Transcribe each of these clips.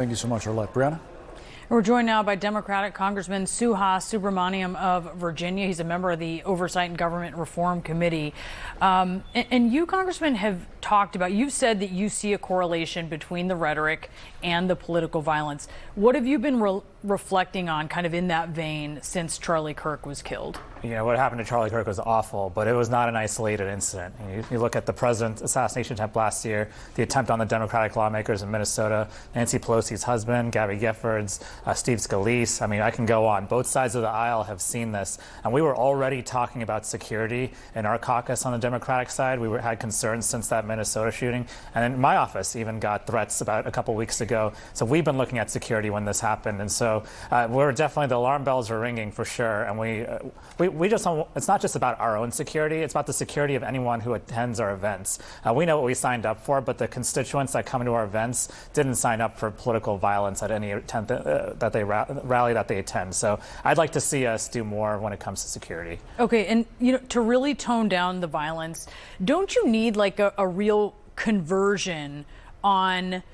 Thank you so much, Arlette. Brianna? We're joined now by Democratic Congressman Subramanyam of Virginia. He's a member of the Oversight and Government Reform Committee. And you, Congressman, have talked about, you've said that you see a correlation between the rhetoric and the political violence. What have you been reflecting on kind of in that vein since Charlie Kirk was killed? You know, what happened to Charlie Kirk was awful, but it was not an isolated incident. You look at the president's assassination attempt last year, the attempt on the Democratic lawmakers in Minnesota, Nancy Pelosi's husband, Gabby Giffords, Steve Scalise. I mean, I can go on. Both sides of the aisle have seen this. And we were already talking about security in our caucus on the Democratic side. We had concerns since that Minnesota shooting. And then my office even got threats about a couple weeks ago. So we've been looking at security when this happened. And so we're definitely, the alarm bells are ringing for sure. And we just don't, it's not just about our own security, it's about the security of anyone who attends our events. We know what we signed up for, but the constituents that come to our events didn't sign up for political violence at any rally that they attend. So I'd like to see us do more when it comes to security. Okay, and you know, to really tone down the violence, don't you need like a real conversion on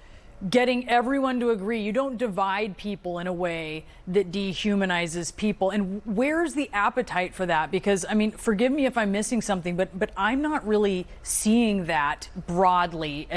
getting everyone to agree? You don't divide people in a way that dehumanizes people. And where's the appetite for that? Because, I mean, forgive me if I'm missing something, but I'm not really seeing that broadly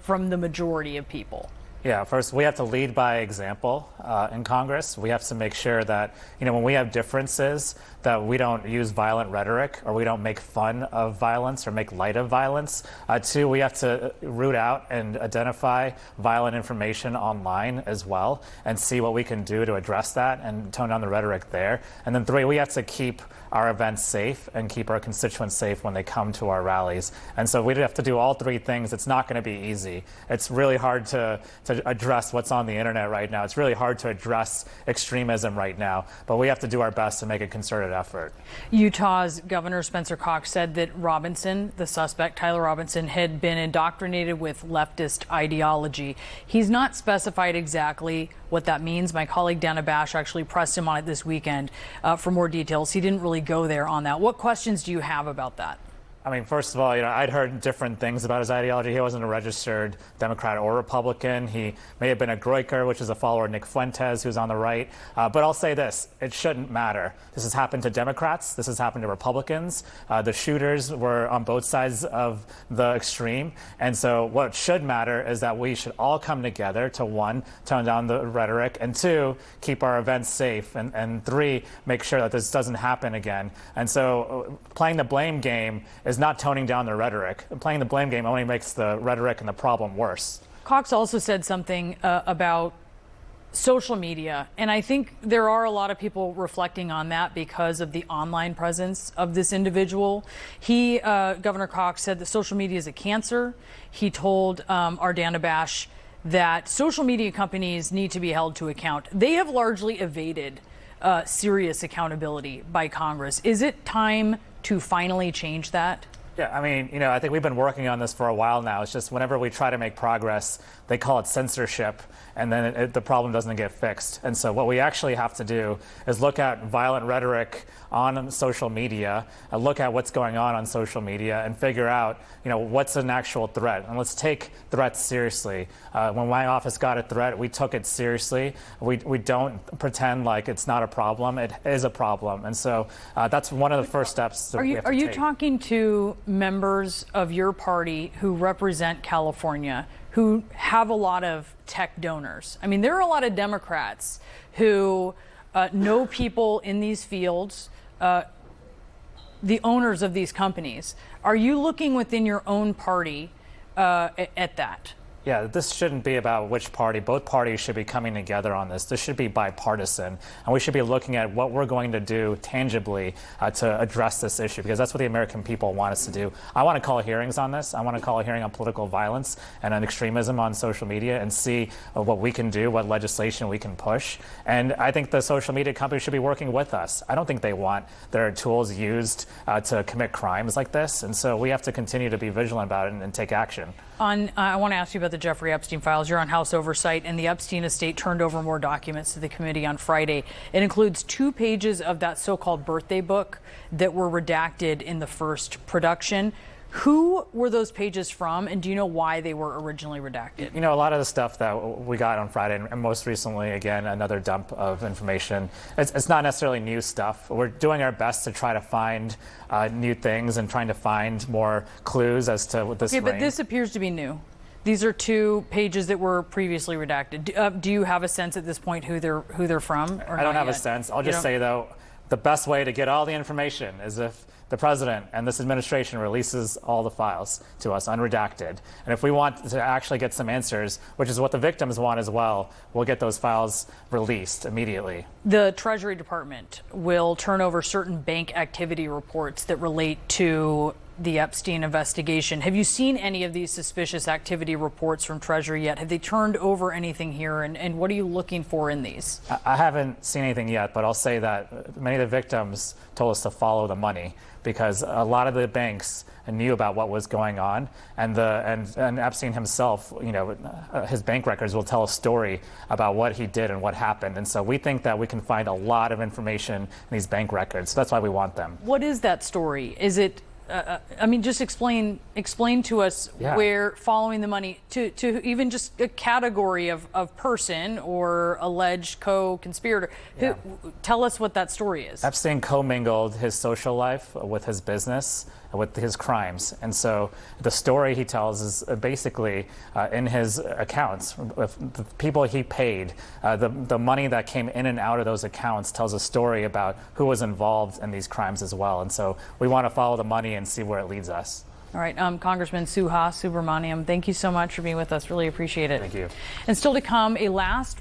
from the majority of people. Yeah, first, we have to lead by example in Congress. We have to make sure that, you know, when we have differences, that we don't use violent rhetoric or we don't make fun of violence or make light of violence. Two, we have to root out and identify violent information online as well and see what we can do to address that and tone down the rhetoric there. And then three, we have to keep our events safe and keep our constituents safe when they come to our rallies. And so we have to do all three things. It's not going to be easy. It's really hard to address what's on the internet right now. It's really hard to address extremism right now, but we have to do our best to make a concerted effort. Utah's Governor Spencer Cox said that Robinson, the suspect, Tyler Robinson, had been indoctrinated with leftist ideology. He's not specified exactly what that means. My colleague Dana Bash actually pressed him on it this weekend for more details. He didn't really go there on that. What questions do you have about that? I mean, first of all, you know, I'd heard different things about his ideology. He wasn't a registered Democrat or Republican. He may have been a Groyker, which is a follower of Nick Fuentes, who's on the right. But I'll say this, it shouldn't matter. This has happened to Democrats. This has happened to Republicans. The shooters were on both sides of the extreme. And so what should matter is that we should all come together to, one, tone down the rhetoric, and two, keep our events safe, and three, make sure that this doesn't happen again. And so playing the blame game is not toning down the rhetoric. Playing the blame game only makes the rhetoric and the problem worse. Cox also said something about social media, and I think there are a lot of people reflecting on that because of the online presence of this individual. Governor Cox said that social media is a cancer. He told our Dana Bash that social media companies need to be held to account. They have largely evaded serious accountability by Congress. Is it time to finally change that? Yeah, I mean, you know, I think we've been working on this for a while now. It's just whenever we try to make progress, they call it censorship, and then the problem doesn't get fixed. And so what we actually have to do is look at violent rhetoric on social media, and look at what's going on social media, and figure out, you know, what's an actual threat. And let's take threats seriously. When my office got a threat, we took it seriously. We don't pretend like it's not a problem. It is a problem. And so that's one of the first steps that we have to take. Are you talking to members of your party who represent California, who have a lot of tech donors? I mean, there are a lot of Democrats who know people in these fields, the owners of these companies. Are you looking within your own party at that? Yeah, this shouldn't be about which party. Both parties should be coming together on this. This should be bipartisan, and we should be looking at what we're going to do tangibly to address this issue, because that's what the American people want us to do. I want to call hearings on this. I want to call a hearing on political violence and on extremism on social media and see what we can do, what legislation we can push. And I think the social media companies should be working with us. I don't think they want their tools used to commit crimes like this, and so we have to continue to be vigilant about it and take action. I want to ask you about the Jeffrey Epstein files. You're on House Oversight, and the Epstein estate turned over more documents to the committee on Friday. It includes 2 pages of that so-called birthday book that were redacted in the first production. Who were those pages from, and do you know why they were originally redacted? You know, a lot of the stuff that we got on Friday, and most recently, again, another dump of information, it's not necessarily new stuff. We're doing our best to try to find new things and trying to find more clues as to what this. Okay, but this appears to be new. These are two pages that were previously redacted. Do you have a sense at this point who they're from? Or I don't have yet? a sense. I'll just say, though, the best way to get all the information is if the president and this administration releases all the files to us unredacted. And if we want to actually get some answers, which is what the victims want as well, we'll get those files released immediately. The Treasury Department will turn over certain bank activity reports that relate to the Epstein investigation. Have you seen any of these suspicious activity reports from Treasury yet? Have they turned over anything here? And what are you looking for in these? I haven't seen anything yet, but I'll say that many of the victims told us to follow the money because a lot of the banks knew about what was going on, and Epstein himself, you know, his bank records will tell a story about what he did and what happened. And so we think that we can find a lot of information in these bank records. So that's why we want them. What is that story? Is it I mean, just explain to us where following the money to even just a category of person or alleged co-conspirator. Tell us what that story is. Epstein commingled his social life with his business, with his crimes. And so the story he tells is basically in his accounts, the people he paid, the money that came in and out of those accounts tells a story about who was involved in these crimes as well. And so we want to follow the money and see where it leads us. All right, Congressman Subramanyam, thank you so much for being with us. Really appreciate it. Thank you. And still to come, a last